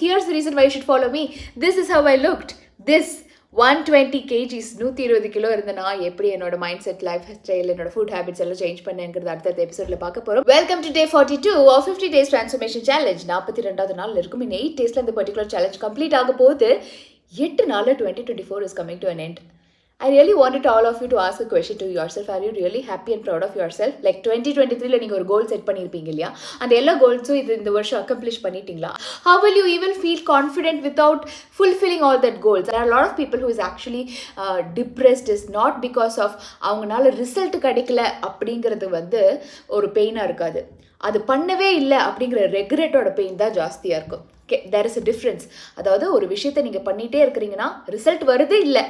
Here's the reason why you should follow me. This is how I looked. This 120 kgs 120 kilo இருந்த நான் எப்படி என்னோட mind set life style என்னோட food habits எல்லாம் change பண்ணேங்கிறது அடுத்த எபிசோட்ல பார்க்க போறோம். Welcome to day 42 of 50 days transformation challenge. 42வது நாள் இருக்கும். இன்னும் 8 டேஸ்ல இந்த பர்டிகுலர் சேலஞ்ச் கம்ப்ளீட் ஆக போகுது. 8 நாள்ல 2024 is coming to an end. I really wanted all of you to ask a question to yourself. Are you really happy and proud of yourself? Like 2023ல நீங்க ஒரு கோல் செட் பண்ணியிருப்பீங்க இல்லையா, அந்த எல்லா கோல்ஸும் இந்த வருஷம் அக்கம்ப்ளிஷ் பண்ணிட்டீங்களா? How will you even feel confident without fulfilling all that goals? There are a lot of people who is actually depressed is not because of அவங்களால ரிசல்ட் கிடைக்கல அப்படிங்கிறது ஒரு பெயினாக இருக்காது. அது பண்ணவே இல்லை அப்படிங்கிற ரெக்ரெட்டோட பெயின் தான் ஜாஸ்தியாக இருக்கும். There is a difference. அதாவது ஒரு விஷயத்தை நீங்கள் பண்ணிகிட்டே இருக்கிறீங்கன்னா ரிசல்ட் வருது இல்லை,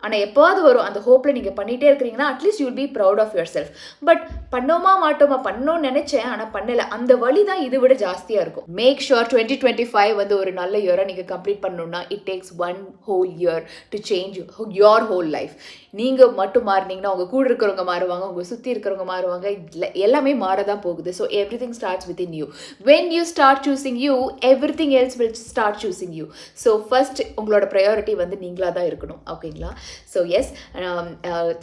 ஆனால் எப்போவாது வரும். அந்த ஹோப்பில் நீங்கள் பண்ணிகிட்டே இருக்கிறீங்கன்னா at least you will be proud of yourself. But பண்ணோமா மாட்டோமா, பண்ணோன்னு நினச்சேன் ஆனால் பண்ணலை, அந்த வழி தான் இதை விட ஜாஸ்தியாக இருக்கும். மேக் ஷுர் 2025 ஒரு நல்ல இயராக நீங்கள் கம்ப்ளீட் பண்ணணுன்னா it takes 1 whole year to change your whole life. நீங்கள் மட்டும் மாறினீங்கன்னா உங்கள் கூட இருக்கிறவங்க மாறுவாங்க, உங்கள் சுற்றி இருக்கிறவங்க மாறுவாங்க, எல்லாமே மாறதான் போகுது. So every thing starts with in you. When you start choosing you, every thing else will start choosing you. So first உங்களோட ப்ரையாரிட்டி நீங்களாக தான் இருக்கணும். ஓகேங்களா? ஸோ எஸ்,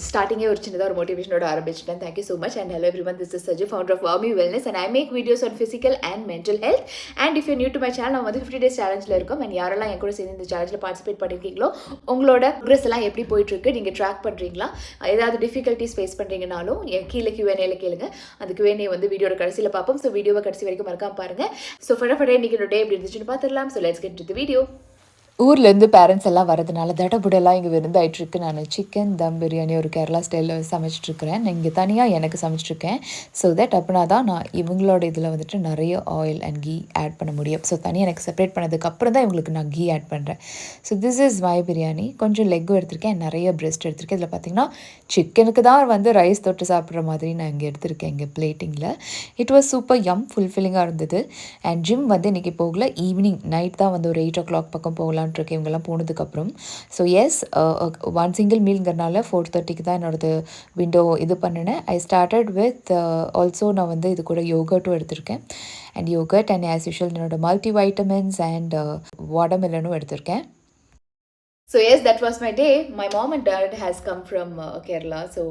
ஸ்டார்டிங்கே ஒரு சின்னதாக ஒரு மோட்டிவேஷனோட ஆரம்பிச்சிட்டேன். Thank you so much and hello everyone, this is Saju, founder of Warmy Wellness and I make videos on physical and mental health. And if you new to my channel, நான் 50 டேஸ் சேலஞ்சில் இருக்கும். And யாரெல்லாம் என் கூட சேர்ந்து இந்த சேலஞ்சில் பார்ட்டிசிபேட் பண்ணியிருக்கீங்களோ உங்களோட progress எல்லாம் எப்படி போயிட்டுருக்கு, நீங்கள் ட்ராக் பண்ணுறீங்களா, ஏதாவது டிஃபிகல்ட்டிஸ் ஃபேஸ் பண்ணுறீங்கனாலும் கீழே Q&Aல கேளுங்க. அந்த Q&A வீடியோட கடைசியில் பார்ப்போம். ஸோ வீடியோவை கடைசி வரைக்கும் மறக்காம பாருங்கள். ஸோ ஃபடாஃபடா இன்றைக்கி டே எப்படி இருந்துச்சுன்னு பார்த்துடலாம். So let's get to the video. ஊர்லேருந்து பேரண்ட்ஸ் எல்லாம் வரதுனால தடபுடெல்லாம் இங்கே விருந்தாயிட்ருக்கு. நான் சிக்கன் தம் பிரியாணி ஒரு கேரளா ஸ்டைலில் சமைச்சிட்ருக்கிறேன். நான் இங்கே தனியாக எனக்கு சமைச்சிட்ருக்கேன். ஸோ தட் அப்படின்னா தான் நான் இவங்களோட இதில் நிறைய ஆயில் அண்ட் கீ ஆட் பண்ண முடியும். ஸோ தனியாக எனக்கு செப்பரேட் பண்ணதுக்கப்புறம் தான் இவங்களுக்கு நான் கீ ஆட் பண்ணுறேன். So this is my biryani. கொஞ்சம் லெக்கும் எடுத்திருக்கேன், நிறைய பிரெஸ்ட் எடுத்திருக்கேன். இதில் பார்த்திங்கன்னா சிக்கனுக்கு தான் ரைஸ் தொட்டு சாப்பிட்ற மாதிரி நான் இங்கே எடுத்திருக்கேன். இங்கே பிளேட்டிங்கில் இட் வாஸ் சூப்பர் யம், ஃபுல்ஃபில்லிங்காக இருந்தது. அண்ட் ஜிம் இன்றைக்கி போகல, ஈவினிங் நைட் தான் ஒரு 8 o'clock பக்கம் போகலாம் இருக்கேன் இவங்கெல்லாம் போனதுக்கப்புறம். ஸோ எஸ், ஒன் சிங்கிள் மீல்ங்கிறனால 4:30க்கு தான் என்னோடது விண்டோ இது பண்ணினேன். ஐ ஸ்டார்டட் வித் ஆல்சோ நான் இது கூட யோகர்ட்டும் எடுத்திருக்கேன். And yoghurt and as usual என்னோட மல்டி வைட்டமின்ஸ் அண்ட் வாட்டர்மெலனும் எடுத்திருக்கேன். So yes, that was my day. My mom and dad has come from Kerala, so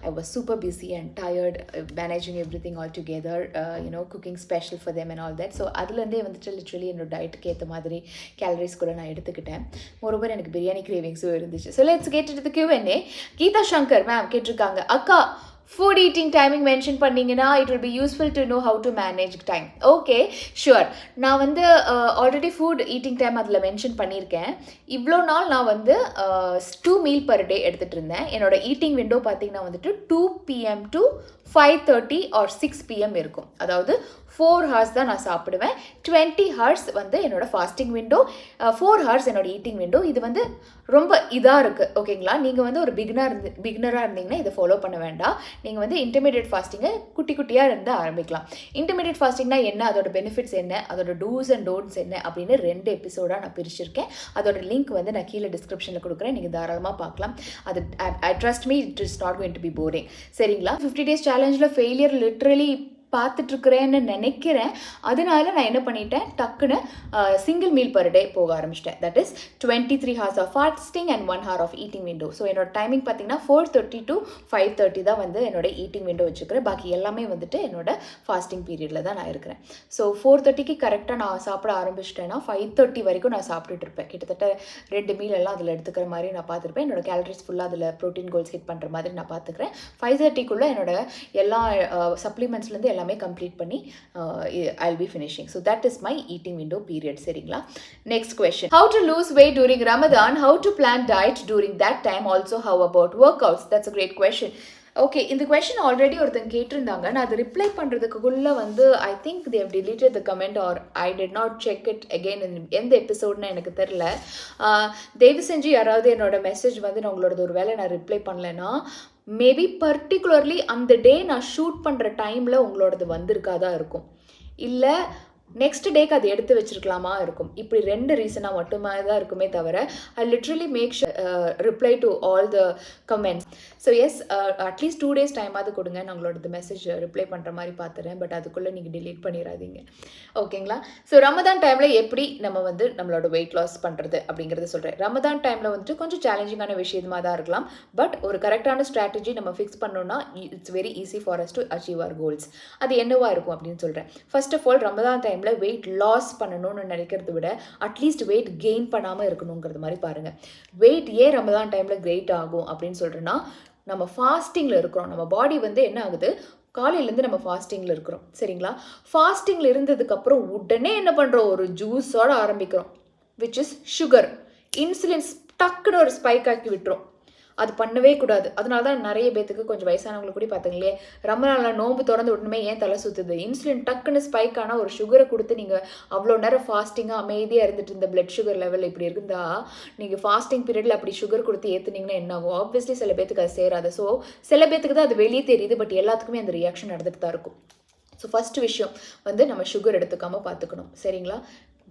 I was super busy and tired managing everything all together, cooking special for them and all that. So adulande literally என்னோட டயட்டுக்கு ஏற்ற மாதிரி calories கூட நான் எடுத்துக்கிட்டேன். Moreover எனக்கு பிரியாணி கிரேவிங்ஸும் இருந்துச்சு. So let's get into the Q&A. Geetha Shankar ma'am கேட்டிருக்காங்க, அக்கா ஃபுட் ஈட்டிங் டைமிங் மென்ஷன் பண்ணிங்கன்னா it will be useful to know how to manage time. Okay sure. நான் ஆல்ரெடி ஃபுட் ஈட்டிங் டைம் அதில் மென்ஷன் பண்ணியிருக்கேன். இவ்வளோ நாள் நான் 2 மீல் பர் டே எடுத்துகிட்டு இருந்தேன். என்னோடய ஈட்டிங் விண்டோ பார்த்திங்கன்னா 2 PM to 5:30 or 6 PM இருக்கும். அதாவது 4 hours தான் நான் சாப்பிடுவேன். 20 hours என்னோட ஃபாஸ்டிங் விண்டோ, 4 hours என்னோட ஈட்டிங் விண்டோ. இது ரொம்ப இதாக இருக்குது. ஓகேங்களா? நீங்கள் ஒரு பிகினராக இருந்தீங்கன்னா இதை ஃபாலோ பண்ண வேண்டாம். நீங்கள் இன்டர்மீடியட் ஃபாஸ்டிங்கை குட்டி குட்டியாக இருந்து ஆரம்பிக்கலாம். இன்டர்மீடியட் ஃபாஸ்டிங்னா என்ன, அதோட பெனிஃபிட்ஸ் என்ன, அதோட டூஸ் அண்ட் டோன்ட்ஸ் என்ன அப்படின்னு 2 எபிசோடாக நான் பிரிச்சிருக்கேன். அதோட லிங்க் நான் கீழே டிஸ்கிரிப்ஷனில் கொடுக்குறேன். நீங்கள் தாராளமாக பார்க்கலாம். அது I trust me, it is not going to be boring. சரிங்களா? 50 டேஸ் சேலஞ்சில் ஃபெயிலியர் லிட்ரலி பார்த்துட்ருக்குறேன்னு நினைக்கிறேன். அதனால நான் என்ன பண்ணிட்டேன், டக்குன்னு சிங்கிள் மீல் பர் டே போக ஆரம்பிச்சிட்டேன். That is 23 hours of fasting and 1 hour of eating window. So என்னோட டைமிங் பார்த்திங்கன்னா 4:30 to 5:30 தான் என்னோட ஈட்டிங் விண்டோ வச்சுக்கிறேன். பாக்கி எல்லாமே என்னோட ஃபாஸ்டிங் பீரியடில் தான் நான் இருக்கிறேன். ஸோ 4:30க்கு கரெக்டாக நான் சாப்பிட ஆரம்பிச்சிட்டேன்னா 5:30 வரைக்கும் நான் சாப்பிட்டுட்டு இருப்பேன். கிட்டத்தட்ட 2 மீல் எல்லாம் அதில் எடுத்துக்கிற மாதிரி நான் பார்த்துருப்பேன். என்னோட கேலரிஸ் ஃபுல்லாக அதில் ப்ரோட்டீன் கோல்ஸ் ஹிட் பண்ணுற மாதிரி நான் பார்த்துக்கிறேன். 5:30க்குள்ளே என்னோட எல்லா சப்ளிமெண்ட்ஸ்லேருந்து எல்லாமே கம்ப்ளீட் பண்ணி I'll be finishing. So that is my eating window period. சரிங்களா? Next question. How to lose weight during Ramadan? How to plan diet during that time? Also, how about workouts? That's a great question. Okay, இந்த question already ஒருத்தங்க கேட்டிருந்தாங்க. நான் அது reply பண்ணுறதுக்குள்ளே I think they have deleted the comment or I did not check it again. எந்த எபிசோட்னு எனக்கு தெரில. தயவு செஞ்சு யாராவது என்னோட மெசேஜ் நான் உங்களோட ஒரு வேளை நான் ரிப்ளை பண்ணலைன்னா மேபி பர்டிகுலர்லி அந்த டே நான் ஷூட் பண்ணுற டைமில் உங்களோடது வந்திருக்காதான் இருக்கும். இல்லை நெக்ஸ்ட் டேக்கு அது எடுத்து வச்சிருக்கலாமா இருக்கும். இப்படி 2 ரீசனாக மட்டுமே தான் இருக்குமே தவிர I literally make reply to all the comments. So yes, at least 2 days டைமாவது கொடுங்க, நான் உங்களோட மெசேஜ் ரிப்ளை பண்ணுற மாதிரி பார்த்துறேன். பட் அதுக்குள்ளே நீங்கள் டிலீட் பண்ணிடாதீங்க, ஓகேங்களா? ஸோ ரமதான் டைமில் எப்படி நம்ம வந்து நம்மளோட வெயிட் லாஸ் பண்ணுறது அப்படிங்கிறத சொல்கிறேன். ரமதான் டைமில் வந்துட்டு கொஞ்சம் சேலஞ்சிங்கான விஷயமாக தான் இருக்கலாம். பட் ஒரு கரெக்டான ஸ்ட்ராட்டஜி நம்ம ஃபிக்ஸ் பண்ணோம்னா it's very easy for us to achieve our goals. அது என்னவா இருக்கும் அப்படின்னு சொல்கிறேன். ஃபர்ஸ்ட் ஆஃப் ஆல், ரமதான் டைமில் வெயிட் லாஸ் பண்ணணும்னு நினைக்கிறத விட அட்லீஸ்ட் வெயிட் கெயின் பண்ணாமல் இருக்கணுங்கிறது மாதிரி பாருங்கள். வெயிட் ஏன் ரமதான் டைமில் கிரெயிட் ஆகும் அப்படின்னு சொல்கிறேன்னா, நம்ம ஃபாஸ்டிங்கில் இருக்கிறோம். நம்ம பாடி வந்து என்ன ஆகுது, காலையிலேருந்து நம்ம ஃபாஸ்டிங்கில் இருக்கிறோம், சரிங்களா? ஃபாஸ்டிங்கில் இருந்ததுக்கப்புறம் உடனே என்ன பண்ணுறோம், ஒரு ஜூஸோடு ஆரம்பிக்கிறோம், விச் இஸ் சுகர். இன்சுலின் டக்குன்னு ஒரு ஸ்பைக் ஆக்கி விட்டுரும். அது பண்ணவே கூடாது. அதனால தான் நிறைய பேத்துக்கு, கொஞ்சம் வயசானவங்களுக்கு கூட பார்த்துங்களே, ரமலானில் நோம்பு திறந்து உடனே ஏன் தலை சுற்றுது, இன்சுலின் டக்குன்னு ஸ்பைக் ஆனால் ஒரு சுகரை கொடுத்து நீங்கள் அவ்வளோ நேரம் ஃபாஸ்டிங்காக அமைதியாக இருந்துட்டு இருந்த பிளட் சுகர் லெவல் இப்படி இருந்தால், நீங்கள் ஃபாஸ்டிங் பீரியடில் அப்படி சுகர் கொடுத்து ஏற்றுனீங்கன்னா என்ன ஆகும்? ஆப்வியஸ்லி சில பேத்துக்கு அது சேராது. ஸோ சில பேத்துக்கு தான் அது வெளியே தெரியுது, பட் எல்லாத்துக்குமே அந்த ரியாக்ஷன் நடந்துட்டு தான் இருக்கும். ஸோ ஃபஸ்ட்டு விஷயம் வந்து நம்ம சுகர் எடுத்துக்காமல் பார்த்துக்கணும், சரிங்களா?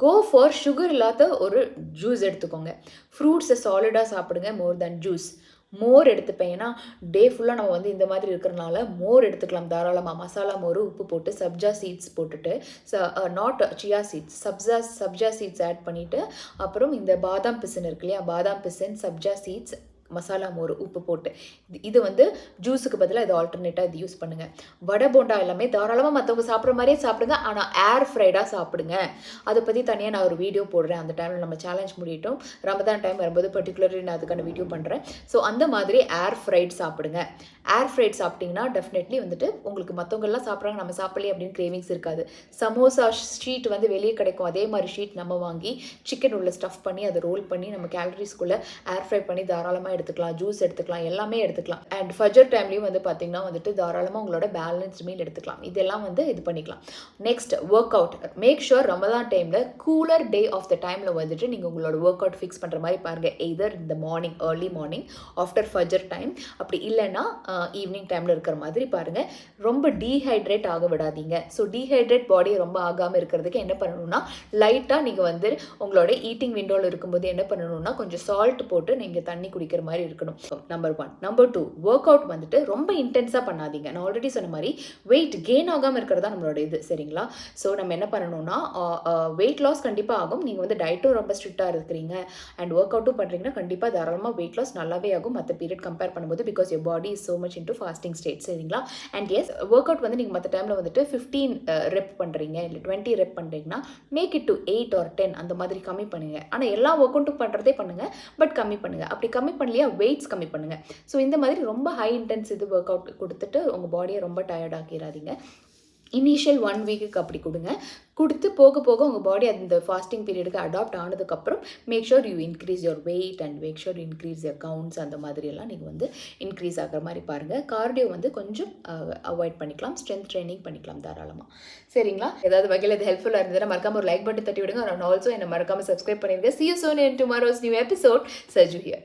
கோ ஃபார் சுகர் இல்லாத ஒரு ஜூஸ் எடுத்துக்கோங்க. ஃப்ரூட்ஸை சாலிடாக சாப்பிடுங்க மோர் தேன் ஜூஸ். மோர் எடுத்துப்பேன், ஏன்னா டே ஃபுல்லாக நம்ம வந்து இந்த மாதிரி இருக்கிறனால மோர் எடுத்துக்கலாம் தாராளமாக. மசாலா மோர் உப்பு போட்டு சப்ஜா சீட்ஸ் போட்டுட்டு, not chia seeds, sabja seeds add பண்ணிவிட்டு, அப்புறம் இந்த பாதாம் பிசின் இருக்கு இல்லையா, பாதாம் பிசின், சப்ஜா சீட்ஸ், மசாலா மோர் உப்பு போட்டு, இது வந்து ஜூஸுக்கு பதிலாக இது ஆல்டர்னேட்டாக இது யூஸ் பண்ணுங்கள். வடை போண்டா எல்லாமே தாராளமாக மற்றவங்க சாப்பிட்ற மாதிரியே சாப்பிடுங்க, ஆனால் ஏர் ஃப்ரைடாக சாப்பிடுங்க. அதை பற்றி தனியாக நான் ஒரு வீடியோ போடுறேன். அந்த டைமில் நம்ம சேலஞ்ச் முடியட்டும், ரமதான் டைம் வரும்போது பர்டிகுலர்லி நான் அதுக்கான வீடியோ பண்ணுறேன். ஸோ அந்த மாதிரி ஏர் ஃப்ரைட் சாப்பிடுங்க. ஏர் ஃப்ரைட் சாப்பிட்டிங்கன்னா டெஃபினெட்லி வந்துட்டு உங்களுக்கு மற்றவங்கெல்லாம் சாப்பிட்றாங்க நம்ம சாப்பிடலையே அப்படின்னு கிரேவிங்ஸ் இருக்காது. சமோசா ஷீட் வந்து வெளியே கிடைக்கும், அதே மாதிரி ஷீட் நம்ம வாங்கி சிக்கன் உள்ள ஸ்டஃப் பண்ணி அதை ரோல் பண்ணி நம்ம கேலரிஸ்குள்ளே ஏர் ஃப்ரை பண்ணி தாராளமாக எடுத்துக்கலாம். ஜூஸ் எடுத்துக்கலாம், எல்லாமே எடுத்துக்கலாம். அண்ட் ஃபஜர் டைம்லேயும் வந்து பார்த்திங்கன்னா வந்துட்டு தாராளமாக உங்களோட பேலன்ஸ்ட் மீல் எடுத்துக்கலாம். இதெல்லாம் வந்து இது பண்ணிக்கலாம். Next, work out. Make sure Ramadan டைமில் கூலர் டே ஆஃப் த டைமில் வந்துட்டு நீங்கள் உங்களோட ஒர்க் அவுட் ஃபிக்ஸ் பண்ணுற மாதிரி பாருங்கள். எய்தர் இந்த morning, early morning after Fajr time, அப்படி இல்லைன்னா ஈவினிங் டைமில் இருக்கிற மாதிரி பாருங்கள். ரொம்ப டீஹைட்ரேட் ஆக விடாதீங்க. ஸோ டீஹைட்ரேட் பாடி ரொம்ப ஆகாமல் இருக்கிறதுக்கு என்ன பண்ணணும்னா, லைட்டாக நீங்கள் வந்து உங்களோட ஈட்டிங் விண்டோவில் இருக்கும்போது என்ன பண்ணணும்னா, கொஞ்சம் சால்ட் போட்டு நீங்கள் தண்ணி குடிக்கிற மாதிரி இருக்கணும். நம்பர் 1. நம்பர் 2, ஒர்க் அவுட் வந்துட்டு ரொம்ப இன்டென்ஸாக பண்ணாதீங்க. நான் ஆல்ரெடி சொன்ன மாதிரி வெயிட் கெயின் ஆகாமல் இருக்கிறதா நம்மளோட இது, சரிங்களா? ஸோ நம்ம என்ன பண்ணணும்னா, வெயிட் லாஸ் கண்டிப்பாக ஆகும். நீங்கள் வந்து டயட்டும் ரொம்ப ஸ்ட்ரிக்டாக இருக்கிறீங்க அண்ட் ஒர்க் அவுட்டும் பண்ணுறீங்கன்னா கண்டிப்பாக தாராளமாக வெயிட் லாஸ் நல்லாவே ஆகும் மற்ற பீரியட் கம்பேர் பண்ணும்போது, because your body is so much into fasting state, சரிங்களா? அண்ட் எஸ், ஒர்க் அவுட் வந்து நீங்கள் மற்ற டைமில் வந்துட்டு 15 ரெப் பண்ணுறீங்க இல்லை 20 ரெப் பண்ணுறீங்கன்னா, மேக் இட் டு 8 or 10 அந்த மாதிரி கம்மி பண்ணுங்கள். ஆனால் எல்லா ஒர்க் அவுட்டும் பண்ணுறதே பண்ணுங்கள், பட் கம்மி பண்ணுங்கள். அப்படி கம்மி பண்ணலையா வெயிட்ஸ் கம்மி பண்ணுங்கள். ஸோ இந்த மாதிரி ரொம்ப ஹை இன்டென்ஸ் இது ஒர்க் அவுட் கொடுத்துட்டு உங்கள் பாடியை ரொம்ப டயர்ட் ஆக்கிடாதீங்க. இனிஷியல் 1 வீக்குக்கு அப்படி கொடுத்து போக போக உங்கள் பாடி அந்த ஃபாஸ்டிங் பீரியடுக்கு அடாப்ட் ஆனதுக்கப்புறம் make sure you increase your weight and make sure increase your counts. அந்த மாதிரியெல்லாம் நீங்கள் வந்து இன்க்ரீஸ் ஆகிற மாதிரி பாருங்கள். கார்டியோ வந்து கொஞ்சம் அவாய்ட் பண்ணிக்கலாம், ஸ்ட்ரென்த் ட்ரைனிங் பண்ணிக்கலாம் தாராளமாக, சரிங்களா? ஏதாவது வகையில் இது ஹெல்ப்ஃபுல்லாக இருந்ததுன்னா மறக்காம ஒரு லைக் பட்டன் தட்டி விடுங்க. அண்ட் ஆல்சோ என்னை மறக்காமல் சப்ஸ்கிரைப் பண்ணிடுங்க. See you soon in tomorrow's new episode. Saju here.